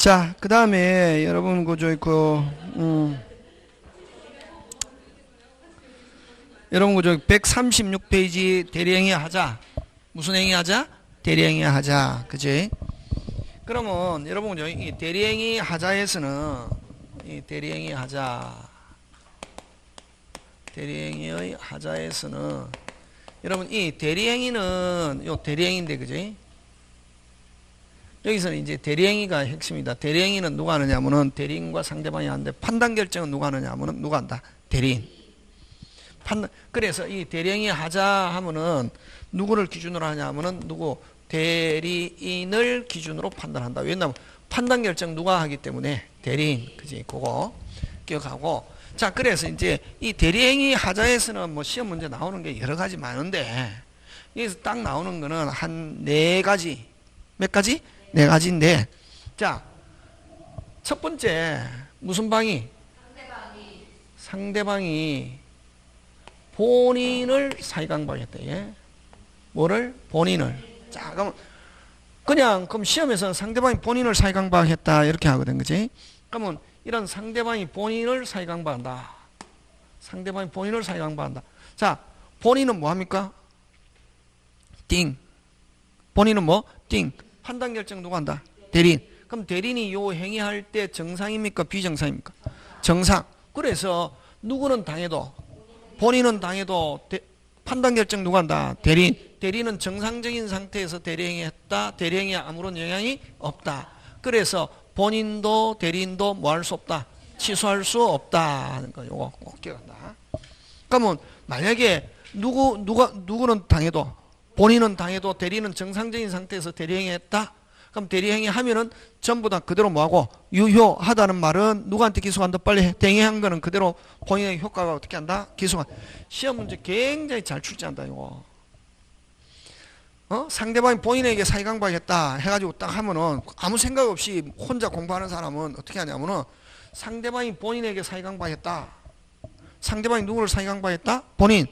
자, 그 다음에 여러분 여러분 그저 136페이지 대리행위 하자. 무슨 행위 하자? 대리행위 하자. 그지? 그러면 여러분 그저 이 대리행위 하자에서는 이 대리행위 대리행위의 하자에서는 여러분 이 대리행위는 요 대리행위인데 그지? 여기서는 이제 대리행위가 핵심이다. 대리행위는 누가 하느냐면은 대리인과 상대방이 하는데 판단 결정은 누가 하느냐면은 누가 한다? 대리인. 그래서 이 대리행위 하자 하면은 누구를 기준으로 하냐면은 누구? 대리인을 기준으로 판단한다. 왜냐면 판단 결정 누가 하기 때문에 대리인. 그지? 그거 기억하고. 자, 그래서 이제 이 대리행위 하자에서는 뭐 시험 문제 나오는 게 여러 가지 많은데 여기서 딱 나오는 거는 한 4가지. 몇 가지? 4가지인데, 자, 첫 번째, 무슨 방위? 상대방이 본인을 사기강박했다. 예? 뭐를? 본인을. 자, 그럼 시험에서는 상대방이 본인을 사기강박했다. 이렇게 하거든. 그지? 그러면 이런 상대방이 본인을 사기강박한다. 상대방이 본인을 사기강박한다. 자, 본인은 뭐 합니까? 띵. 본인은 뭐? 띵. 판단 결정 누가 한다? 대리인. 그럼 대리인이 요 행위할 때 정상입니까? 비정상입니까? 정상. 그래서 누구는 당해도 본인은 당해도 판단 결정 누가 한다? 대리인. 대리인은 정상적인 상태에서 대리행위 했다. 대리행위에 아무런 영향이 없다. 그래서 본인도 대리인도 뭐 할 수 없다? 취소할 수 없다 하는 거 요거 꼭 기억한다. 그러면 만약에 누구는 당해도 본인은 당해도 대리는 정상적인 상태에서 대리행위 했다? 그럼 대리행위 하면은 전부 다 그대로 뭐하고 유효하다는 말은 누구한테 기소한다? 빨리 대행한 거는 그대로 본인의 효과가 어떻게 한다? 기소한. 시험 문제 굉장히 잘 출제한다 이거. 상대방이 본인에게 사기강박했다 해가지고 딱 하면은 아무 생각 없이 혼자 공부하는 사람은 어떻게 하냐면은 상대방이 본인에게 사기강박했다. 상대방이 누구를 사기강박했다? 본인.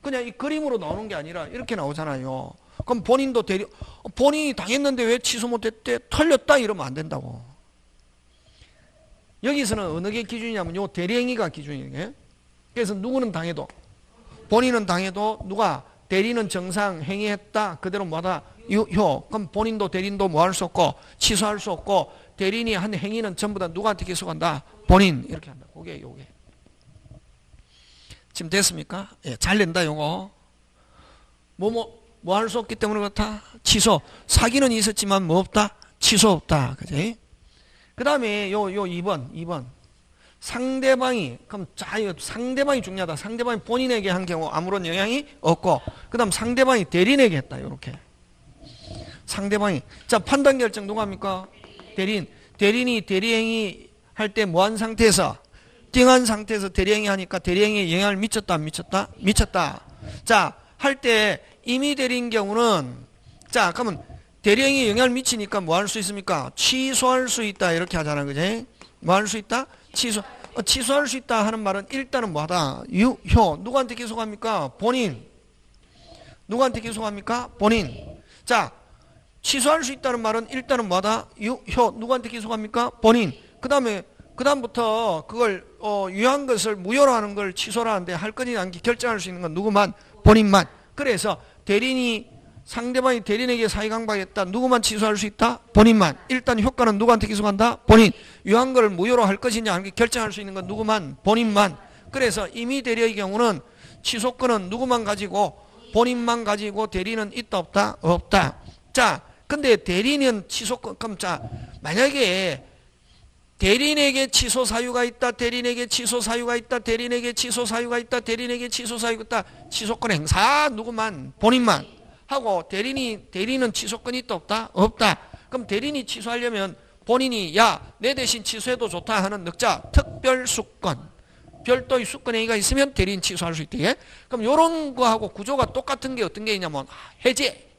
그냥 이 그림으로 나오는 게 아니라 이렇게 나오잖아요. 그럼 본인이 당했는데 왜 취소 못했대? 털렸다 이러면 안 된다고. 여기서는 어느 게 기준이냐면 요 대리행위가 기준이에요. 그래서 누구는 당해도 본인은 당해도 누가 대리는 정상 행위했다. 그대로 뭐다? 유효. 그럼 본인도 대리인도 뭐 할 수 없고 취소할 수 없고 대리인이 한 행위는 전부 다 누구한테 기소한다? 본인. 이렇게 한다. 요게. 지금 됐습니까? 예, 잘 낸다, 요거. 뭐 할 수 없기 때문에 그렇다? 취소. 사기는 있었지만 뭐 없다? 취소 없다. 그지? 그 다음에 요 2번. 상대방이, 그럼 상대방이 중요하다. 상대방이 본인에게 한 경우 아무런 영향이 없고, 그 다음 상대방이 대리인에게 했다. 요렇게. 상대방이. 자, 판단 결정 누가 합니까? 대리인. 대리인이 대리행위 할 때 뭐 한 상태에서? 띵한 상태에서 대리행위 하니까 대리행위에 영향을 미쳤다, 안 미쳤다? 미쳤다. 자, 할 때 이미 대리인 경우는, 자, 그러면 대리행위에 영향을 미치니까 뭐 할 수 있습니까? 취소할 수 있다. 이렇게 하잖아. 그지? 뭐 할 수 있다? 취소할 수 있다 하는 말은 일단은 뭐 하다? 유효. 누구한테 기소합니까? 본인. 누구한테 기소합니까? 본인. 자, 취소할 수 있다는 말은 일단은 뭐 하다? 유효. 누구한테 기소합니까? 본인. 그다음부터 그걸 유효한 것을 무효로 하는 걸 취소를 하는데 할 건지 안 결정할 수 있는 건 누구만? 본인만. 그래서 상대방이 대리인에게 사기강박했다. 누구만 취소할 수 있다? 본인만. 일단 효과는 누구한테 기소한다? 본인. 유효한 걸 무효로 할 것이냐 안 결정할 수 있는 건 누구만? 본인만. 그래서 이미 대리의 경우는 취소권은 누구만 가지고? 본인만 가지고 대리는 있다 없다? 없다. 자, 근데 대리는 취소권, 그럼 자, 만약에 대리인에게 취소 사유가 있다. 대리인에게 취소 사유가 있다. 대리인에게 취소 사유가 있다. 대리인에게 취소 사유가 있다. 취소권 행사 누구만? 본인만 하고 대리인은 취소권이 있다 없다? 없다. 그럼 대리인이 취소하려면 본인이 야, 내 대신 취소해도 좋다 하는 늑자 특별 수권, 별도의 수권 행위가 있으면 대리인 취소할 수 있대. 그럼 요런 거하고 구조가 똑같은 게 어떤 게 있냐면 해제.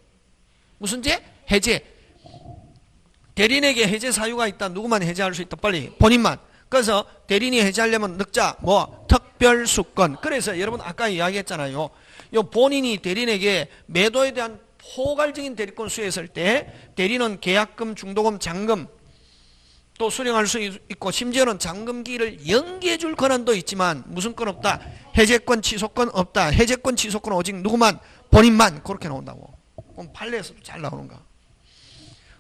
무슨 제? 해제. 대리인에게 해제 사유가 있다. 누구만 해제할 수 있다. 빨리 본인만. 그래서 대리인이 해제하려면 늑자 특별수권. 그래서 여러분 아까 이야기했잖아요. 요 본인이 대리인에게 매도에 대한 포괄적인 대리권 수여했을 때 대리는 계약금, 중도금, 잔금 또 수령할 수 있고 심지어는 잔금기일을 연기해 줄 권한도 있지만 무슨 건 없다. 해제권 취소권 없다. 해제권 취소권 오직 누구만 본인만 그렇게 나온다고. 그럼 판례에서도 잘 나오는가.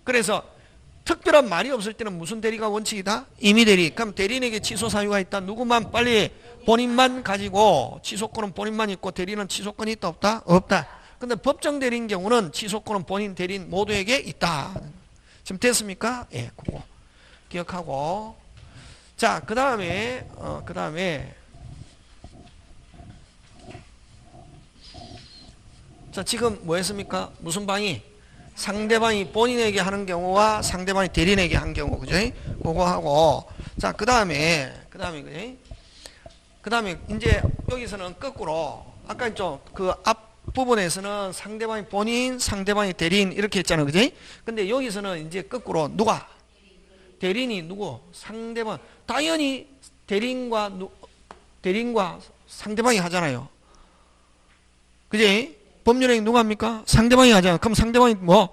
그래서 특별한 말이 없을 때는 무슨 대리가 원칙이다? 임의대리. 그럼 대리인에게 취소 사유가 있다. 누구만 빨리 본인만 가지고 취소권은 본인만 있고 대리는 취소권이 있다 없다? 없다. 근데 법정 대리인 경우는 취소권은 본인 대리인 모두에게 있다. 지금 됐습니까? 예, 그거 기억하고. 자, 그 다음에 자, 지금 뭐 했습니까? 무슨 방이? 상대방이 본인에게 하는 경우와 상대방이 대리인에게 한 경우, 그죠? 그거 하고. 자, 그 다음에, 이제 여기서는 거꾸로, 아까 좀 그 앞부분에서는 상대방이 본인, 상대방이 대리인 이렇게 했잖아요, 그죠? 근데 여기서는 이제 거꾸로 누가? 대리인이 누구? 상대방. 당연히 대리인과 상대방이 하잖아요. 그지? 법률행위 누가 합니까? 상대방이 하잖아. 그럼 상대방이 뭐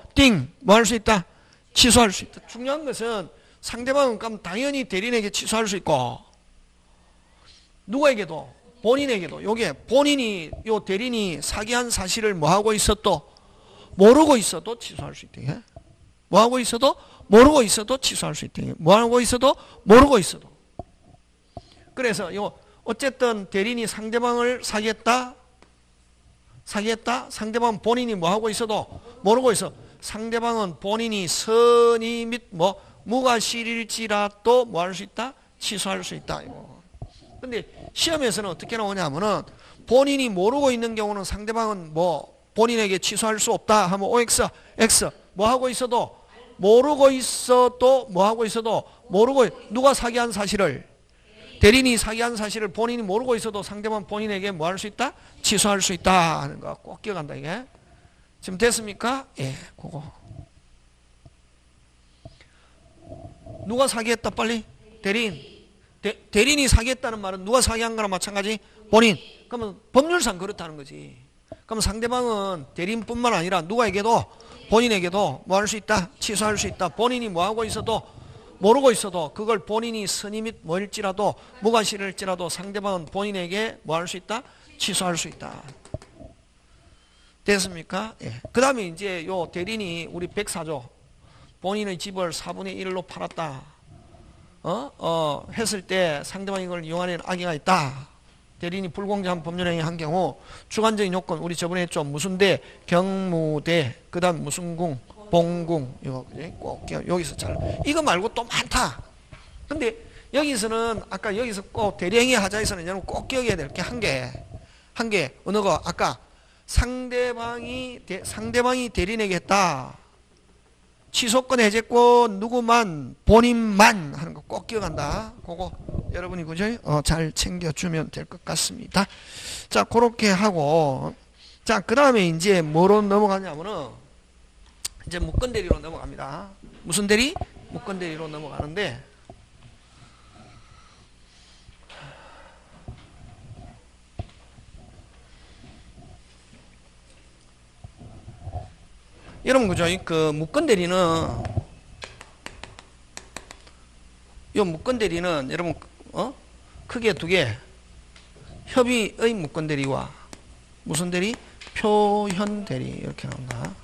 할 수 있다? 취소할 수 있다. 중요한 것은 상대방은 그럼 당연히 대리인에게 취소할 수 있고 누구에게도? 본인에게도. 요게 본인이 요 대리인이 사기한 사실을 뭐하고 있어도 모르고 있어도 취소할 수 있다. 뭐하고 있어도 모르고 있어도 취소할 수 있다. 뭐하고 있어도 모르고 있어도. 그래서 요 어쨌든 대리인이 상대방을 사기했다. 상대방은 본인이 뭐하고 있어도 모르고 있어. 상대방은 본인이 선의 및 무과실일지라도 뭐 할 수 있다? 취소할 수 있다. 이거. 근데 시험에서는 어떻게 나오냐면은 본인이 모르고 있는 경우는 상대방은 본인에게 취소할 수 없다 하면 OX, X 뭐하고 있어도 모르고 있어도 뭐하고 있어도 모르고 누가 사기한 사실을 대리인이 사기한 사실을 본인이 모르고 있어도 상대방 본인에게 뭐 할 수 있다? 취소할 수 있다 하는 거 꼭 기억한다 이게. 지금 됐습니까? 예, 그거. 누가 사기했다 빨리? 대리인. 대리인이 사기했다는 말은 누가 사기한 거나 마찬가지? 본인. 그러면 법률상 그렇다는 거지. 그럼 상대방은 대리인뿐만 아니라 누가에게도 본인에게도 뭐 할 수 있다? 취소할 수 있다. 본인이 뭐 하고 있어도 모르고 있어도 그걸 본인이 선의 및 뭐일지라도 무과실일지라도 상대방은 본인에게 뭐 할 수 있다? 취소할 수 있다. 됐습니까? 예. 그 다음에 이제 요 대리인이 우리 104조 본인의 집을 4분의 1로 팔았다. 했을 때 상대방이 이걸 이용하는 악의가 있다. 대리인이 불공정한 법률행위 한 경우 주관적인 요건 우리 저번에 했죠. 무슨 대, 경무대, 그 다음 무슨 궁, 봉궁. 이거 꼭 여기서 잘 이거 말고 또 많다. 근데 여기서는 아까 여기서 꼭 대리행위 하자에서는 여러분 꼭 기억해야 될 게 한 개 어느 거 아까 상대방이 대리인에게 했다. 취소권 해제권 누구만 본인만 하는 거 꼭 기억한다. 그거 여러분이 그죠? 잘 챙겨주면 될 것 같습니다. 자, 그렇게 하고 자, 그 다음에 이제 뭐로 넘어가냐면은 이제 무권 대리로 넘어갑니다. 무슨 대리? 무권 대리로 넘어가는데 여러분 그죠? 그 무권 대리는 요 무권 대리는 여러분 크게 두 개. 협의의 무권 대리와 무슨 대리? 표현 대리 이렇게 나온다.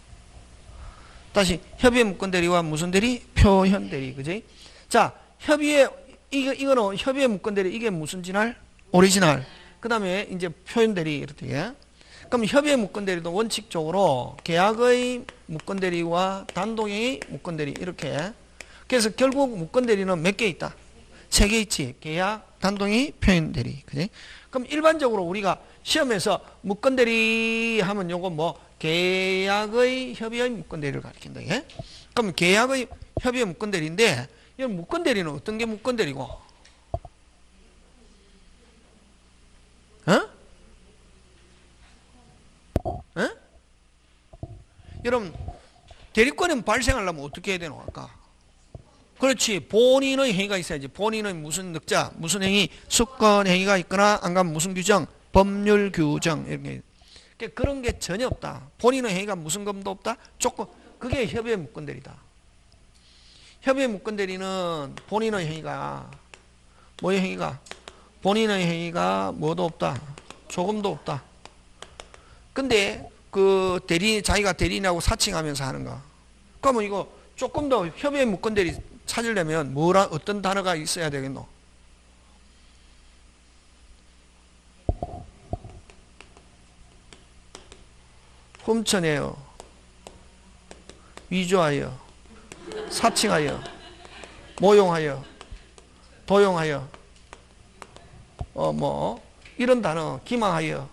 다시 협의의 무권 대리와 무슨 대리? 표현 대리. 그지? 자, 협의의 이거는 협의의 무권 대리 이게 무슨 진할? 오리지널. 그다음에 이제 표현 대리 이렇게. 그럼 협의의 무권 대리도 원칙적으로 계약의 무권 대리와 단독의 무권 대리 이렇게. 그래서 결국 무권 대리는 몇 개 있다? 3개 있지. 계약, 단독의, 표현 대리. 그지? 그럼 일반적으로 우리가 시험에서 무권 대리 하면 요거 계약의 협의의 무권 대리를 가리킨다. 예? 그럼 계약의 협의의 무권 대리인데 이 무권 대리는 어떤 게 무권 대리고? 여러분 대리권은 발생하려면 어떻게 해야 되노 아까? 그렇지. 본인의 행위가 있어야지. 본인의 무슨 늑자, 무슨 행위, 수권 행위가 있거나 안 가면 무슨 규정, 법률 규정 이렇게. 그런 게 전혀 없다. 본인의 행위가 무슨 검도 없다. 조금 그게 협의의 무권 대리다. 협의의 무건대리는 본인의 행위가 뭐의 행위가? 본인의 행위가 뭐도 없다. 조금도 없다. 근데 그 자기가 대리인하고 사칭하면서 하는 거. 그러면 이거 조금 더 협의의 무건대리 찾으려면 어떤 단어가 있어야 되겠노? 훔쳐내어, 위조하여, 사칭하여, 모용하여, 도용하여, 이런 단어, 기망하여,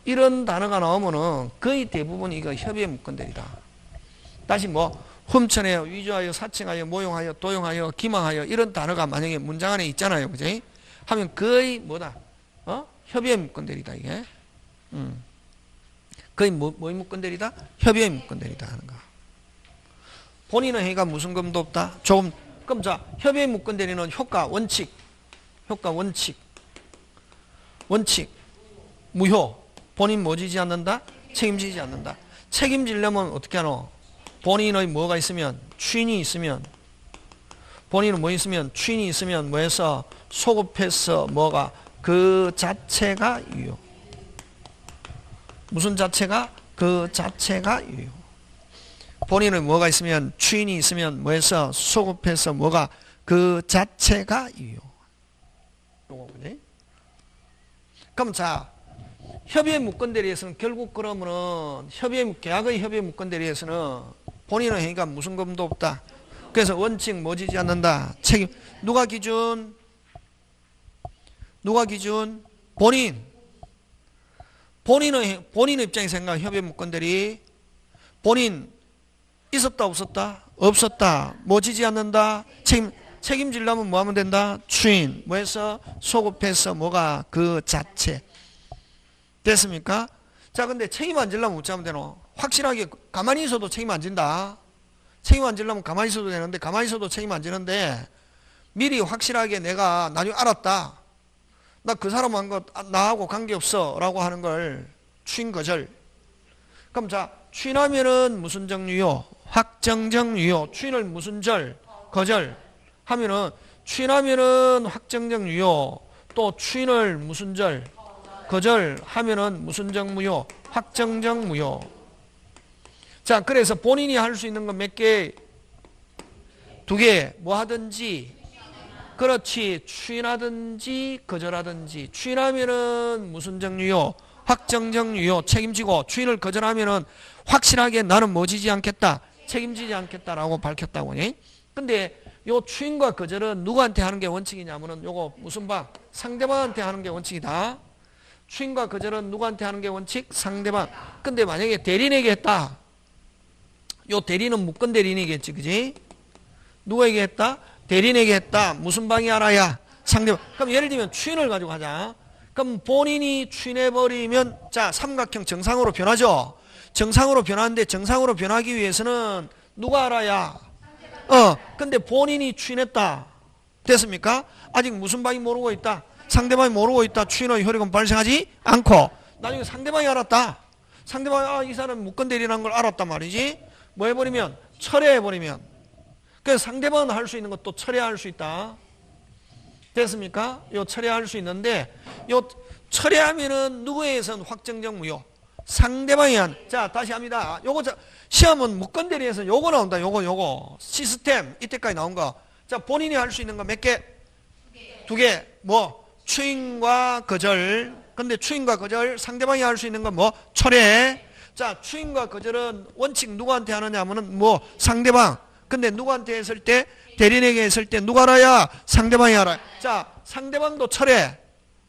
이런 단어가 나오면은 거의 대부분 이거 협의의 무건대리다. 다시 훔쳐내어, 위조하여, 사칭하여, 모용하여, 도용하여, 기망하여, 이런 단어가 만약에 문장 안에 있잖아요. 그지? 하면 거의 뭐다? 협의의 무건대리다, 이게. 거의 뭐의 무건대리다? 협의의 무건대리다 하는 거. 본인의 행위가 무슨 금도 없다? 조금. 그럼 자, 협의의 무건대리는 효과, 원칙, 무효. 본인 뭐 지지 않는다? 책임지지 않는다. 책임지려면 어떻게 하노? 본인의 뭐가 있으면? 추인이 있으면. 본인은 뭐 있으면? 추인이 있으면 뭐해서? 소급해서 뭐가? 그 자체가 유효. 무슨 자체가? 그 자체가 유효. 본인은 뭐가 있으면? 추인이 있으면 뭐해서? 소급해서 뭐가? 그 자체가 유효. 요거 그지? 그럼 자, 협의의 무건대리에서는 결국 그러면은 계약의 협의의 무건대리에서는 본인의 행위가 무슨 금도 없다. 그래서 원칙 뭐 지지 않는다. 책임. 누가 기준? 본인의 입장에서 생각 협의의 무건대리. 본인 있었다 없었다? 없었다. 뭐 지지 않는다. 책임지려면 뭐 하면 된다? 추인. 뭐해서? 소급해서 뭐가? 그 자체. 됐습니까? 자, 근데 책임 안 지려면 어찌 하면 되노? 확실하게 가만히 있어도 책임 안 진다. 책임 안 지려면 가만히 있어도 되는데 가만히 있어도 책임 안 지는데 미리 확실하게 내가 나중에 알았다. 나 그 사람 한 거 나하고 관계없어 라고 하는 걸 추인 거절. 그럼 자, 추인하면은 무슨 정유효? 확정적 유효. 추인을 무슨 절? 거절 하면은 추인하면은 확정적 유효. 또 추인을 무슨 절? 거절 하면은 무슨 적 무효? 확정적 무효. 자, 그래서 본인이 할 수 있는 건 몇 개? 2개. 뭐 하든지. 그렇지. 추인하든지 거절하든지. 추인하면은 무슨 적 유효? 확정적 유효. 책임지고 추인을 거절하면은 확실하게 나는 뭐 지지 않겠다? 책임지지 않겠다라고 밝혔다고. 근데 요 추인과 거절은 누구한테 하는 게 원칙이냐면은 요거 무슨 방? 상대방한테 하는 게 원칙이다. 추인과 거절은 누구한테 하는 게 원칙? 상대방. 근데 만약에 대리인에게 했다. 요 대리는 무건 대리인이겠지, 그지? 누구에게 했다? 대리인에게 했다. 무슨 방이 알아야? 상대방. 그럼 예를 들면 추인을 가지고 하자. 그럼 본인이 추인해버리면, 자, 삼각형 정상으로 변하죠? 정상으로 변하는데 정상으로 변하기 위해서는 누가 알아야? 근데 본인이 추인했다. 됐습니까? 아직 무슨 방이 모르고 있다? 상대방이 모르고 있다. 추인의 효력은 발생하지 않고 나중에 상대방이 알았다. 상대방이 이 사람 무건 대리라는 걸 알았단 말이지. 뭐 해버리면? 철회해버리면. 그래서 상대방은 할 수 있는 것도 철회할 수 있다. 됐습니까? 요 철회할 수 있는데 요 철회하면은 누구에 의해서는 확정적 무효. 상대방이 한. 자, 다시 합니다. 요거 시험은 무건 대리에서 요거 나온다. 요거 시스템 이때까지 나온 거. 자, 본인이 할 수 있는 거 몇 개? 2개. 뭐? 추인과 거절. 근데 추인과 거절 상대방이 할 수 있는 건 뭐? 철회. 자, 추인과 거절은 원칙 누구한테 하느냐 하면은 뭐? 상대방. 근데 누구한테 했을 때? 대리인에게 했을 때 누가 알아야? 상대방이 알아야. 자, 상대방도 철회.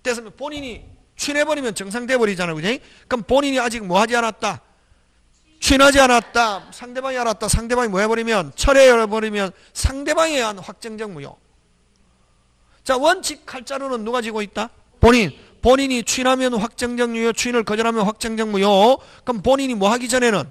됐으면 본인이 추인해버리면 정상돼버리잖아요. 그지? 그럼 본인이 아직 뭐 하지 않았다? 추인하지 않았다. 상대방이 알았다. 상대방이 뭐 해버리면? 철회해버리면 상대방에 의한 확정적 무효. 자, 원칙 칼자루는 누가 지고 있다? 본인이 추인하면 확정적 유효, 추인을 거절하면 확정적 무효. 그럼 본인이 뭐 하기 전에는?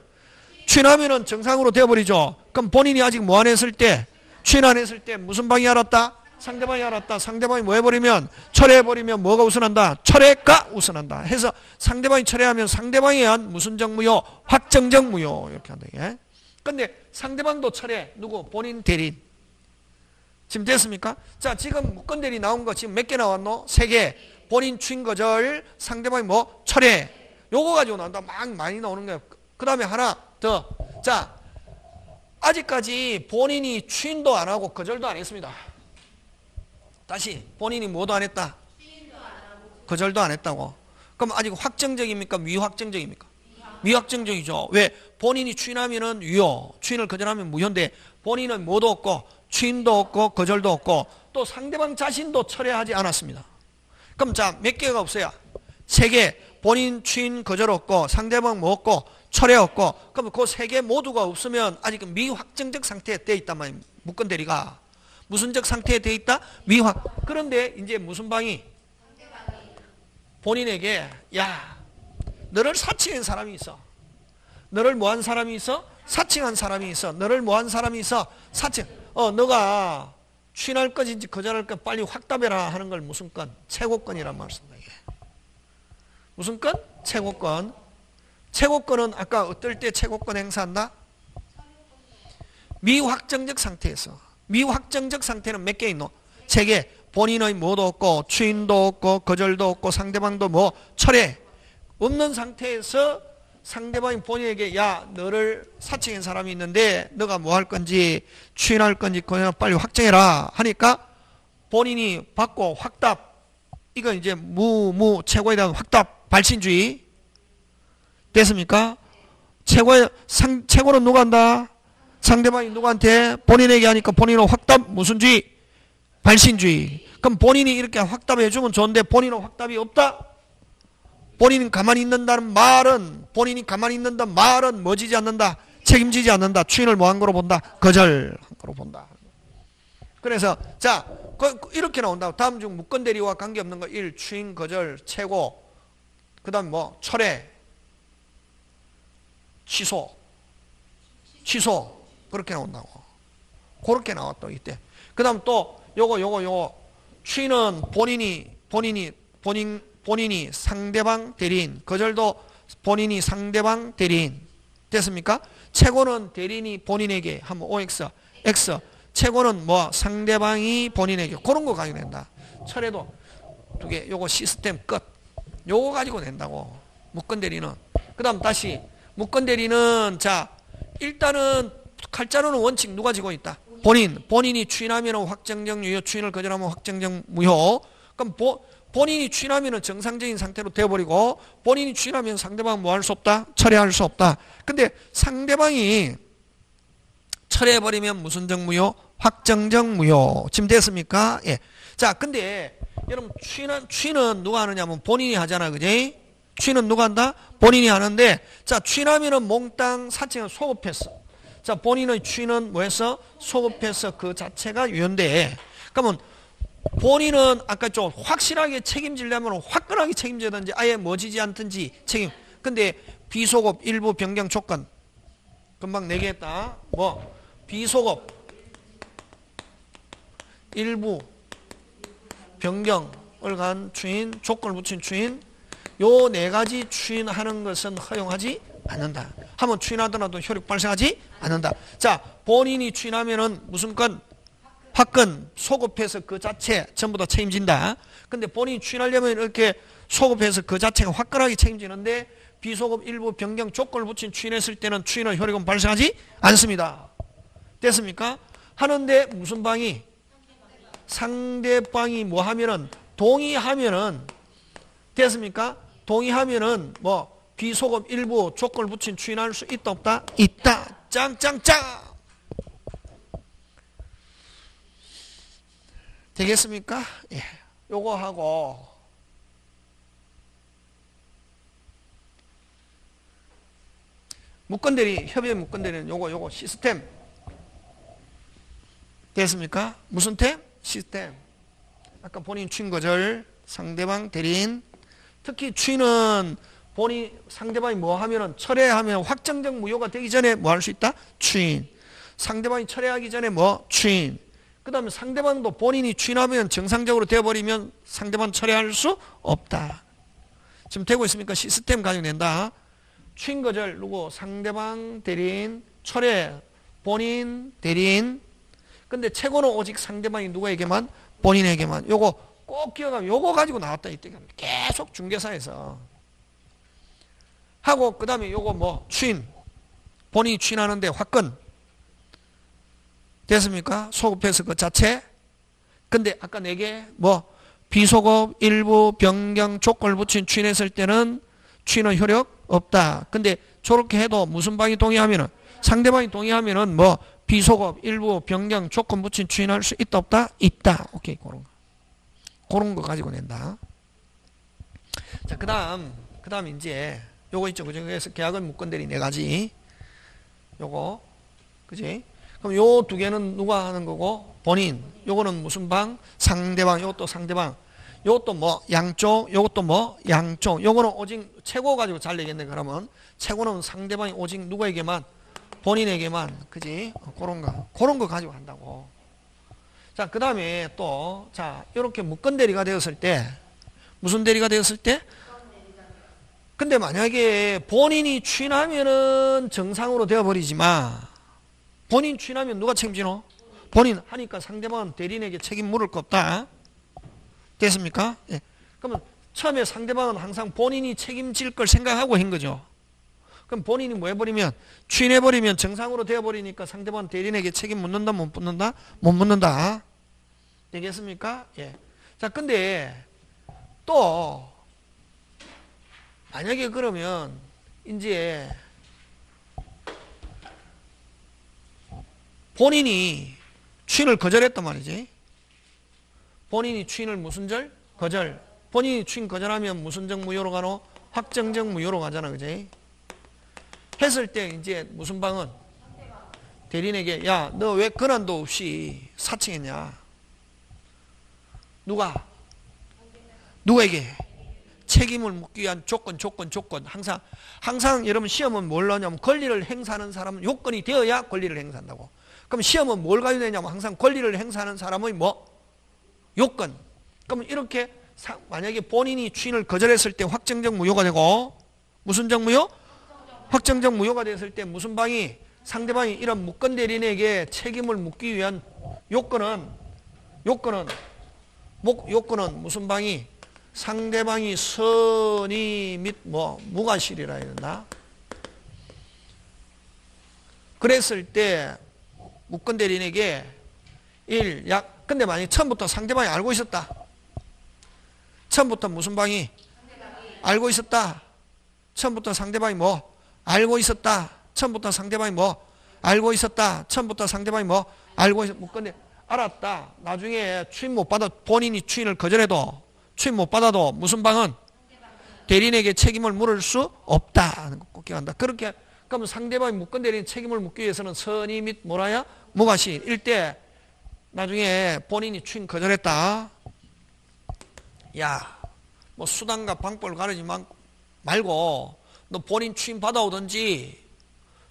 추인하면은 정상으로 되어버리죠. 그럼 본인이 아직 뭐 안 했을 때? 추인 안 했을 때 무슨 방이 알았다? 상대방이 알았다. 상대방이 뭐 해버리면? 철회해버리면 뭐가 우선한다? 철회가 우선한다. 해서 상대방이 철회하면 상대방에 의한 무슨 적 무효? 확정적 무효. 이렇게 한다. 이게. 근데 상대방도 철회. 누구? 본인 대리인. 지금 됐습니까? 자, 지금 무건대리 나온 거 지금 몇 개 나왔노? 3개. 본인 추인 거절, 상대방이 뭐? 철회. 요거 가지고 나온다. 막 많이 나오는 거야. 그 다음에 하나 더. 자, 아직까지 본인이 추인도 안 하고 거절도 안 했습니다. 다시 본인이 뭐도 안 했다? 거절도 안 했다고. 그럼 아직 확정적입니까? 미확정적입니까? 미확정적이죠. 왜? 본인이 추인하면은 유효, 추인을 거절하면 무효인데 본인은 뭐도 없고 추인도 없고 거절도 없고 또 상대방 자신도 철회하지 않았습니다. 그럼 자, 몇 개가 없어요? 3개. 본인 추인 거절 없고 상대방 뭐 없고 철회 없고. 그럼 그 3개 모두가 없으면 아직 미확정적 상태에 돼 있단 말이에요. 무건대리가. 무슨적 상태에 돼 있다? 그런데 이제 무슨 방이? 본인에게 야, 너를 사칭한 사람이 있어. 너를 뭐한 사람이 있어? 사칭한 사람이 있어. 너를 뭐한 사람이 있어? 사칭. 너가 추인할 건지 거절할 건 빨리 확답해라 하는 걸 무슨 건? 최고건이란 말씀입니다. 이게. 무슨 건? 최고건. 최고건은 아까 어떨 때 최고건 행사한다? 미확정적 상태에서. 미확정적 상태는 몇 개 있노? 3개. 본인의 뭐도 없고 추인도 없고 거절도 없고 상대방도 뭐 철회 없는 상태에서 상대방이 본인에게 야, 너를 사칭한 사람이 있는데 너가 뭐 할 건지 추인할 건지 그냥 빨리 확정해라 하니까 본인이 받고 확답. 이건 이제 최고에 대한 확답 발신주의 됐습니까? 최고는 누가 한다? 상대방이 누구한테? 본인에게 하니까 본인은 확답 무슨 주의? 발신주의. 그럼 본인이 이렇게 확답해 주면 좋은데 본인은 확답이 없다? 본인은 가만히 있는다는 말은, 본인이 가만히 있는다는 말은 뭐지지 않는다? 책임지지 않는다. 추인을 뭐 한 거로 본다? 거절한 거로 본다. 그래서 자, 이렇게 나온다고. 다음 중 무건대리와 관계없는 거 1. 추인, 거절, 최고. 그 다음 뭐? 철회, 취소. 그렇게 나온다고. 그렇게 나왔다 이때. 그 다음 또 요거 추인은 본인이 상대방 대리인, 거절도 본인이 상대방 대리인. 됐습니까? 최고는 대리인이 본인에게 하면 OX, X. 최고는 뭐 상대방이 본인에게. 그런 거 가지고 낸다. 철회도 2개. 요거 시스템 끝. 요거 가지고 낸다고. 무건대리는. 그 다음 다시 무건대리는 자, 일단은 칼자루는 원칙 누가 지고 있다? 본인이 추인하면 확정적 유효, 추인을 거절하면 확정적 무효. 그럼 본인이 추인하면 정상적인 상태로 되어버리고 본인이 추인하면 상대방은 뭐 할 수 없다? 철회할 수 없다. 근데 상대방이 철회해버리면 무슨 적 무효? 확정적 무효. 지금 됐습니까? 예. 자, 근데 여러분 추인은 누가 하느냐면 본인이 하잖아. 그지? 추인은 누가 한다? 본인이 하는데 자, 추인하면은 몽땅 사칭은 소급했어. 자, 본인의 추인은 뭐 했어? 소급해서 그 자체가 유효인데 그러면 본인은 아까 좀 확실하게 책임지려면 화끈하게 책임져야든지 아예 뭐지지 않든지 책임. 근데 비소급 일부 변경 조건 금방 내기했다. 뭐 비소급 일부 변경을 간 추인, 조건을 붙인 추인, 요 4가지 추인하는 것은 허용하지 않는다. 한번 추인하더라도 효력 발생하지 않는다. 자, 본인이 추인하면은 무슨 건? 화건, 소급해서 그 자체 전부 다 책임진다. 근데 본인이 추인하려면 이렇게 소급해서 그 자체가 화끈하게 책임지는데 비소급 일부 변경 조건을 붙인 추인했을 때는 추인의 효력은 발생하지 않습니다. 됐습니까? 하는데 무슨 방이? 상대방이 뭐 하면은 동의하면은 됐습니까? 동의하면은 뭐 비소급 일부 조건을 붙인 추인할 수 있다 없다? 있다. 짱짱짱. 되겠습니까? 예. 요거 하고 무건대리, 협의의 무건대리는 요거 시스템 됐습니까? 무슨 템? 시스템. 아까 본인 추인 거절, 상대방 대리인. 특히 추인은 본인 상대방이 뭐 하면은 철회하면 확정적 무효가 되기 전에 뭐 할 수 있다? 추인. 상대방이 철회하기 전에 뭐? 추인. 그 다음에 상대방도 본인이 추인하면 정상적으로 되어버리면 상대방 철회할 수 없다. 지금 되고 있습니까? 시스템 가지고 낸다. 추인 거절 누구? 상대방 대리인 철회, 본인, 대리인. 근데 최고는 오직 상대방이 누구에게만? 본인에게만. 요거 꼭 기억하면 요거 가지고 나왔다 이때 계속 중개사에서 하고 그 다음에 요거 뭐 추인, 본인이 추인하는데 화건 됐습니까? 소급해서 그 자체. 근데 아까 4개 뭐 비소급, 일부, 변경, 조건을 붙인 추인했을 때는 추인은 효력 없다. 근데 저렇게 해도 무슨 방이 동의하면은 상대방이 동의하면은 뭐 비소급, 일부, 변경, 조건 붙인 추인할 수 있다 없다? 있다. 오케이. 그런 거 가지고 낸다. 자, 그다음 이제 요거 있죠. 그죠? 그래서 계약은 무건대리 4가지. 요거. 그지? 그럼 요 2개는 누가 하는 거고? 본인. 요거는 무슨 방? 상대방. 요것도 상대방. 요것도 뭐 양쪽. 요것도 뭐 양쪽. 요거는 오직 최고 가지고 잘 내겠네. 그러면 최고는 상대방이 오직 누구에게만? 본인에게만. 그지? 그런 거 가지고 한다고. 자, 그 다음에 또, 자, 이렇게 무건 대리가 되었을 때, 무슨 대리가 되었을 때? 근데 만약에 본인이 추인하면은 정상으로 되어버리지만, 본인 추인하면 누가 책임지노? 본인 하니까 상대방은 대리인에게 책임 물을 거 없다. 됐습니까? 예. 그러면 처음에 상대방은 항상 본인이 책임질 걸 생각하고 한 거죠. 그럼 본인이 뭐 해버리면, 추인해버리면 정상으로 되어버리니까 상대방은 대리인에게 책임 묻는다, 못 묻는다? 못 묻는다. 되겠습니까? 예. 자, 근데 또, 만약에 그러면, 이제, 본인이 추인을 거절했단 말이지. 본인이 추인을 무슨 절? 거절. 본인이 추인 거절하면 무슨 적 무효로 가노? 확정적 무효로 가잖아. 그지? 했을 때 이제 무슨 방은? 대리인에게 야, 너 왜 권한도 없이 사칭했냐? 누구에게? 책임을 묻기 위한 조건. 항상 여러분 시험은 뭘 넣냐면 권리를 행사하는 사람은 요건이 되어야 권리를 행사한다고. 그럼 시험은 뭘 가야 되냐면 항상 권리를 행사하는 사람의 뭐? 요건. 그럼 이렇게 만약에 본인이 추인을 거절했을 때 확정적 무효가 되고 무슨 적 무효? 확정적 무효가 됐을 때 무슨 방이? 상대방이 이런 무건 대리인에게 책임을 묻기 위한 요건은 무슨 방이? 상대방이 선의 및 뭐 무과실이라 해야 된다. 그랬을 때 무건 대리인에게 근데 만약에 처음부터 상대방이 알고 있었다. 처음부터 무슨 방이? 알고 있었다. 처음부터 상대방이 뭐? 알고 있었다. 처음부터 상대방이 뭐? 알고 있었다. 처음부터 상대방이 뭐? 알고 있었다. 근데 알았다. 나중에 추인 못 받아 본인이 추인을 거절해도 추인 못 받아도 무슨 방은? 대리인에게 책임을 물을 수 없다. 하는 거 꼭 기억한다. 그렇게 그러면 상대방이 무건 대리인 책임을 묻기 위해서는 선의 및 뭐라야? 무과실. 일때 나중에 본인이 추인 거절했다. 야, 뭐 수단과 방법을 가르지 말고 너 본인 추인 받아오든지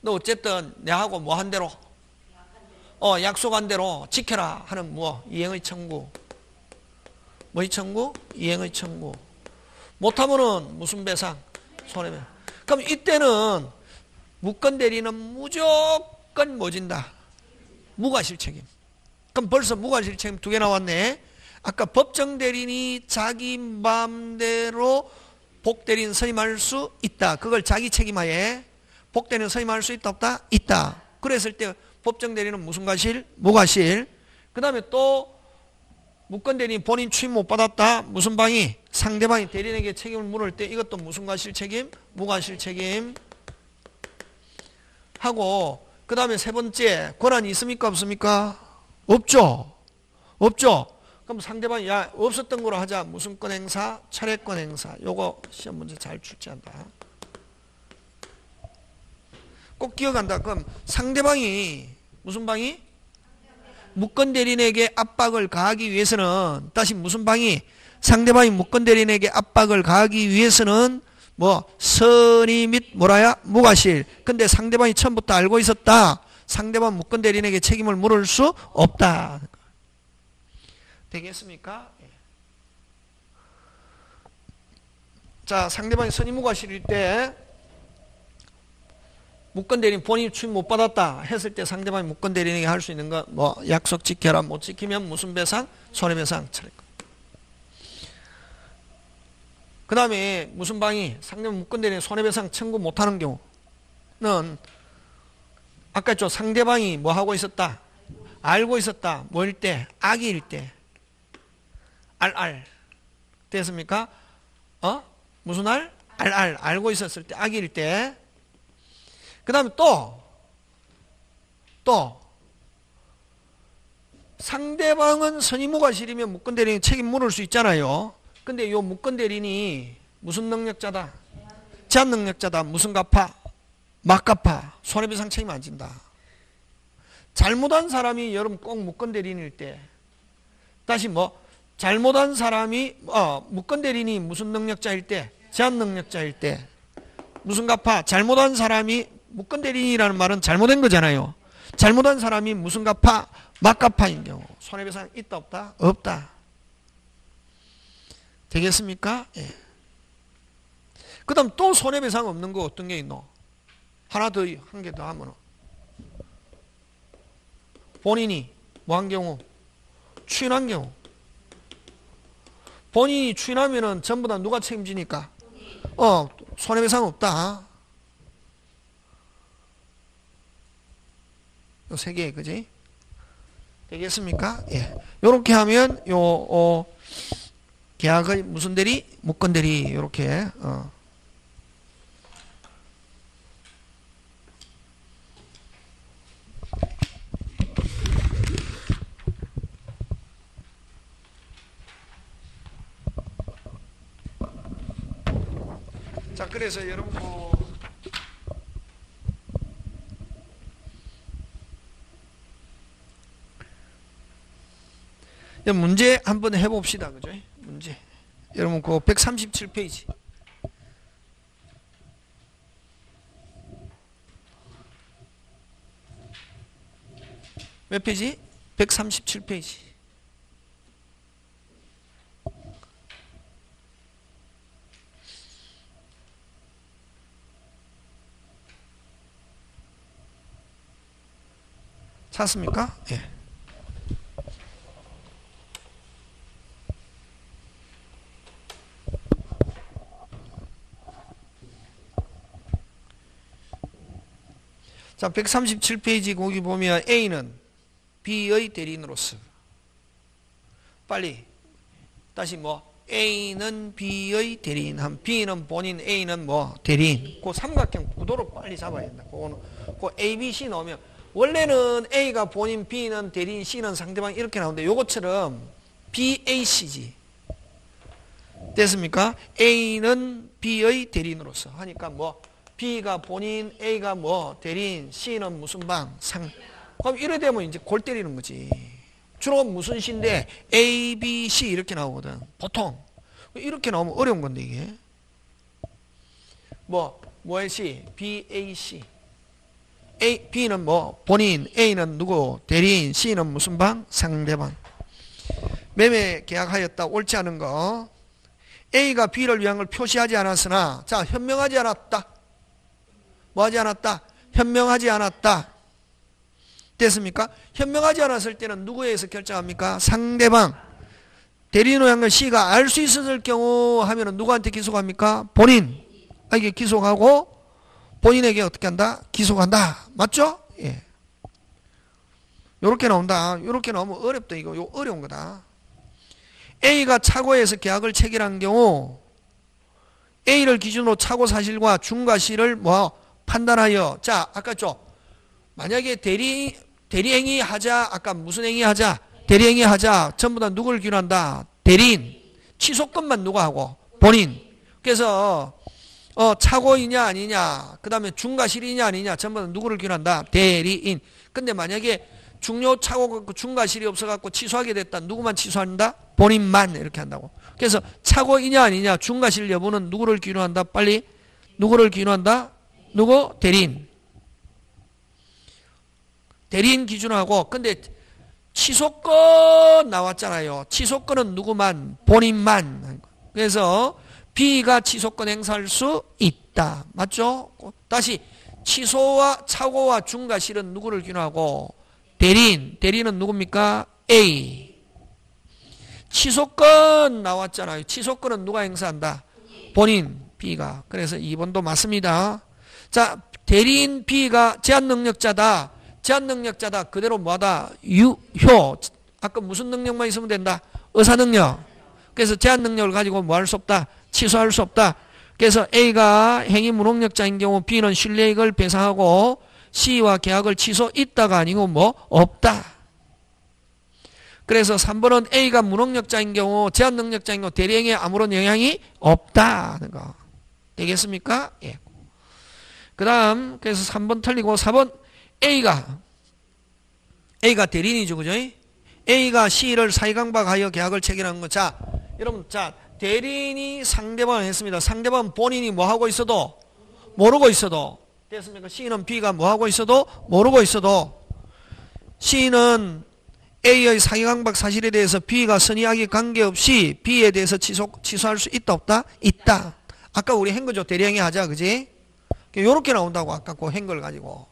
너 어쨌든 내하고 뭐 한 대로 약속한 대로 지켜라 하는 뭐 이행의 청구. 뭐의 청구? 이행의 청구. 못하면은 무슨 배상? 손해배상. 그럼 이때는 무건 대리는 무조건 뭐 진다? 무과실 책임. 그럼 벌써 무과실 책임 2개 나왔네. 아까 법정 대리인이 자기 마음대로 복대리인 선임할 수 있다. 그걸 자기 책임하에 복대리인 선임할 수 있다 없다? 있다. 그랬을 때 법정 대리인은 무슨 과실? 무과실. 그 다음에 또 무건 대리인 본인 추임 못 받았다. 무슨 방이? 상대방이 대리인에게 책임을 물을 때 이것도 무슨 과실 책임? 무과실 책임. 하고 그 다음에 3번째 권한이 있습니까? 없습니까? 없죠. 그럼 상대방이 야 없었던 거로 하자. 무슨 권 행사? 철회권 행사. 요거 시험 문제 잘 출제한다. 꼭 기억한다. 그럼 상대방이 무슨 방이? 무건 대리인에게 압박을 가하기 위해서는 다시 무슨 방이? 상대방이 무건 대리인에게 압박을 가하기 위해서는 뭐 선의 및 뭐라야? 무과실. 근데 상대방이 처음부터 알고 있었다. 상대방 무건 대리인에게 책임을 물을 수 없다. 되겠습니까? 자, 상대방이 선의 무과실일 때 무권 대리인 본인이 추임 못 받았다 했을 때 상대방이 무권 대리인에게 할 수 있는 거 뭐 약속 지켜라 못 지키면 무슨 배상? 손해배상 처리. 그 다음에 무슨 방이 상대방 무권 대리인 손해배상 청구 못하는 경우는 아까 했죠. 상대방이 뭐 하고 있었다? 알고 있었다. 뭐일 때? 악의일 때. 됐습니까? 무슨 알? 알고 있었을 때, 악의일 때. 그 다음에 또, 상대방은 선의무과실이면 무권대리인이 책임 물을 수 있잖아요. 근데 요 무권대리인이 무슨 능력자다? 제한 능력자다. 무슨 갚아? 막 갚아. 손해배상 책임 안 진다. 잘못한 사람이 여러분 꼭 무권대리인일 때, 다시 잘못한 사람이 무권대리인이 무슨 능력자일 때? 제한 능력자일 때 무슨 갚아? 잘못한 사람이 무권대리인이라는 말은 잘못된 거잖아요. 잘못한 사람이 무슨 갚아? 막 갚아인 경우 손해배상 있다 없다? 없다. 되겠습니까? 예. 그 다음 또 손해배상 없는 거 어떤 게 있노? 하나 더, 한 개 더 하면 본인이 뭐 한 경우? 추인한 경우. 본인이 추인하면은 전부 다 누가 책임지니까? 손해배상 없다. 요 세 개, 그지? 되겠습니까? 예. 요렇게 하면, 계약의 무슨 대리? 무권 대리, 요렇게, 자, 그래서 여러분, 문제 한번 해봅시다. 그죠? 문제. 여러분, 그 137페이지. 몇 페이지? 137페이지. 찾습니까? 예. 자, 137페이지 거기 보면 A는 B의 대리인으로서 빨리 다시 A는 B의 대리인, B는 본인, A는 대리인. 그 삼각형 구도로 빨리 잡아야 된다. 그거는 그 A, B, C 나오면 원래는 A가 본인, B는 대리인, C는 상대방 이렇게 나오는데 요것처럼 BAC지. 됐습니까? A는 B의 대리인으로서 하니까 B가 본인, A가 대리인, C는 무슨 방? 그럼 이래 되면 이제 골 때리는 거지. 주로 무슨 C인데 A, B, C 이렇게 나오거든. 보통. 이렇게 나오면 어려운 건데 이게. 뭐의 C? B, A, C. B는 본인, A는 누구? 대리인, C는 무슨 방? 상대방. 매매 계약하였다. 옳지 않은 거. A가 B를 위한 걸 표시하지 않았으나, 자, 현명하지 않았다. 하지 않았다? 현명하지 않았다. 됐습니까? 현명하지 않았을 때는 누구에 의해서 결정합니까? 상대방. 대리인으로 한 걸 C가 알 수 있었을 경우 하면은 누구한테 기소합니까? 본인에게 기소하고 본인에게 어떻게 한다? 기소한다. 맞죠? 예. 요렇게 나온다. 요렇게 나오면 어렵다. 이거 어려운 거다. A가 차고에서 계약을 체결한 경우 A를 기준으로 차고 사실과 중과실을 판단하여. 자, 아까 했죠? 만약에 대리행위 하자. 아까 무슨 행위 하자? 대리행위 하자. 전부 다 누구를 기준한다? 대리인. 취소권만 누가 하고? 본인. 그래서 차고이냐 아니냐, 그 다음에 중과실이냐 아니냐, 전부 다 누구를 기준한다? 대리인. 근데 만약에 중요 차고 중과실이 없어갖고 취소하게 됐다. 누구만 취소한다? 본인만 이렇게 한다고. 그래서 차고이냐 아니냐, 중과실 여부는 누구를 기준한다? 빨리 누구를 기준한다? 누구? 대리인. 대리인 기준하고. 근데 취소권 나왔잖아요. 취소권은 누구만? 본인만. 그래서 B가 취소권 행사할 수 있다. 맞죠? 다시 취소와 착오와 중과 실은 누구를 기준하고? 대리인은 누굽니까? A. 취소권 나왔잖아요. 취소권은 누가 행사한다? 본인 B가. 그래서 2번도 맞습니다. 자, 대리인 B가 제한능력자다. 제한능력자다. 그대로 뭐하다? 유효. 아까 무슨 능력만 있으면 된다? 의사능력. 그래서 제한능력을 가지고 뭐 할 수 없다? 취소할 수 없다. 그래서 A가 행위 무능력자인 경우 B는 실례익을 배상하고 C와 계약을 취소 있다가 아니고 뭐 없다. 그래서 3번은 A가 무능력자인 경우 제한능력자인 경우 대리행위에 아무런 영향이 없다는 거. 되겠습니까? 예. 그 다음 그래서 3번 틀리고 4번 A가 대리인이죠. 그죠? A가 C를 사기강박하여 계약을 체결한 거. 자, 여러분, 자, 대리인이 상대방을 했습니다. 상대방은 본인이 뭐 하고 있어도, 모르고 있어도, 됐습니까? C는 B가 뭐 하고 있어도, 모르고 있어도, C는 A의 사기강박 사실에 대해서 B가 선의하기 관계없이 B에 대해서 취소할 수 있다, 없다? 있다. 아까 우리 한 거죠. 대리행위 하자, 그지? 요렇게 나온다고, 아까 그 한 걸 가지고.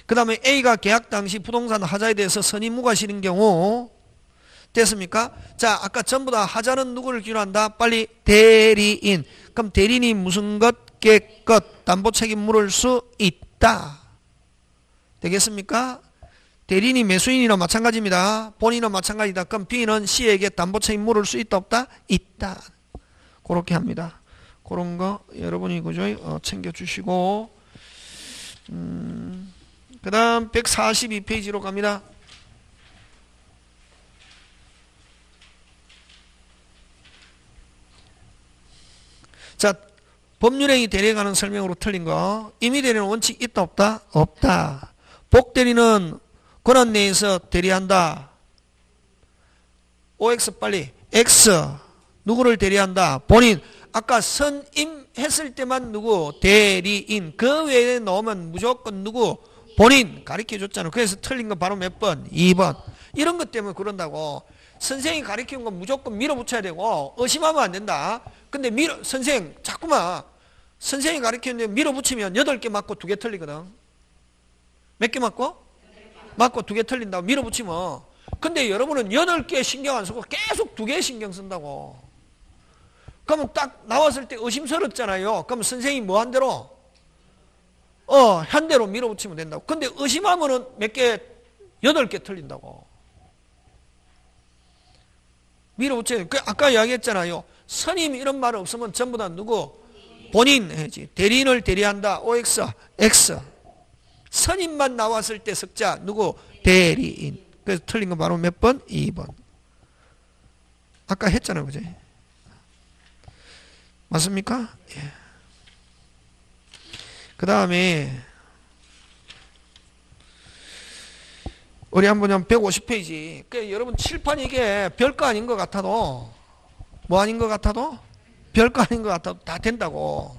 그 다음에 A가 계약 당시 부동산 하자에 대해서 선의무과실인 경우 됐습니까? 자, 아까 전부 다 하자는 누구를 기준한다? 빨리 대리인. 그럼 대리인이 무슨 것, 객것, 담보책임 물을 수 있다. 되겠습니까? 대리인이 매수인이나 마찬가지입니다. 본인은 마찬가지다. 그럼 B는 C에게 담보책임 물을 수 있다, 없다? 있다. 그렇게 합니다. 그런 거 여러분이 그죠? 챙겨주시고 그 다음 142페이지로 갑니다. 자, 법률행위 대리에 관한 설명으로 틀린 거. 임의대리는 원칙 있다, 없다? 없다. 복대리는 권한 내에서 대리한다. OX 빨리. X. 누구를 대리한다? 본인. 아까 선임했을 때만 누구? 대리인. 그 외에 넣으면 무조건 누구? 본인 가르쳐 줬잖아. 그래서 틀린 거 바로 몇 번? 2번. 이런 것 때문에 그런다고. 선생이 가르치는 건 무조건 밀어붙여야 되고 의심하면 안 된다. 근데 선생 자꾸만 선생이 가르치는데 밀어붙이면 8개 맞고 2개 틀리거든. 몇 개 맞고? 맞고 2개 틀린다고 밀어붙이면. 근데 여러분은 8개 신경 안 쓰고 계속 2개 신경 쓴다고. 그러면 딱 나왔을 때 의심스럽잖아요. 그럼 선생이 뭐 한 대로? 현대로 밀어붙이면 된다고. 근데 의심하면은 몇 개, 8개 틀린다고. 밀어붙여야 돼. 아까 이야기했잖아요. 선임 이런 말 없으면 전부 다 누구? 본인 해야지. 대리인을 대리한다. OX, X. 선임만 나왔을 때 석자 누구? 대리인. 그래서 틀린 거 바로 몇 번? 2번. 아까 했잖아요. 그죠? 맞습니까? 예. 그 다음에 우리 한번 150페이지. 그러니까 여러분 칠판 이게 별거 아닌 것 같아도 뭐 아닌 것 같아도 별거 아닌 것 같아도 다 된다고.